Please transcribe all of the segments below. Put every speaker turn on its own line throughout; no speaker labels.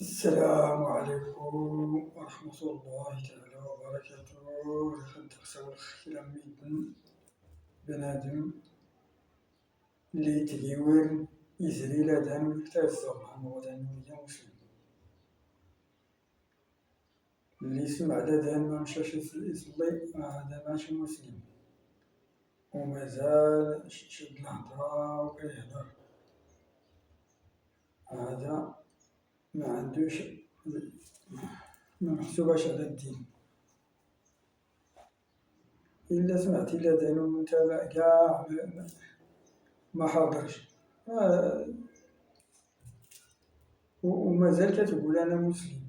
السلام عليكم ورحمة الله تعالى وبركاته. لقد تقسم الخير ميدن بنادم اللي تجيور يزري لدان ويكتاز زمان ودان ويا مسلم اللي يسمع لدان ما مشاش يصلي هذا ماشي مسلم ومازال شد الهضرة وكيهضر. هذا ما عندوش، ما محسوباش على الدين. إلا سمعت إلا دانو متابع قاع ما حاضرش. ومازال كتقول أنا مسلم.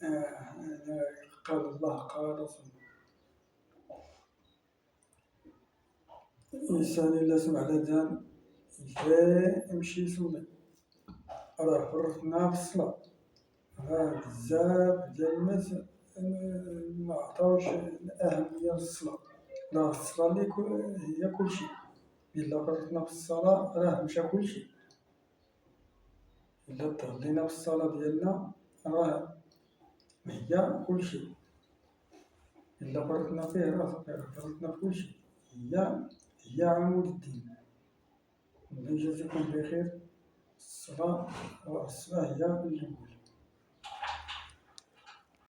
أنا قال الله قال رسول. الإنسان إلا سمع الأذان يمشي يصلي. راه فرطنا في الصلاة، راه بزاف ديال الناس معطاوش الأهمية للصلاة. راه الصلاة هي كلشي. إلا فرطنا في الصلاة راه مشا كلشي. إلا تهضينا في الصلاة ديالنا راه هي كلشي. إلا فرطنا فيه راه فرطنا في كلشي. هي عمود الدين. الله يجازيكم بخير. الصلاة هي الأول.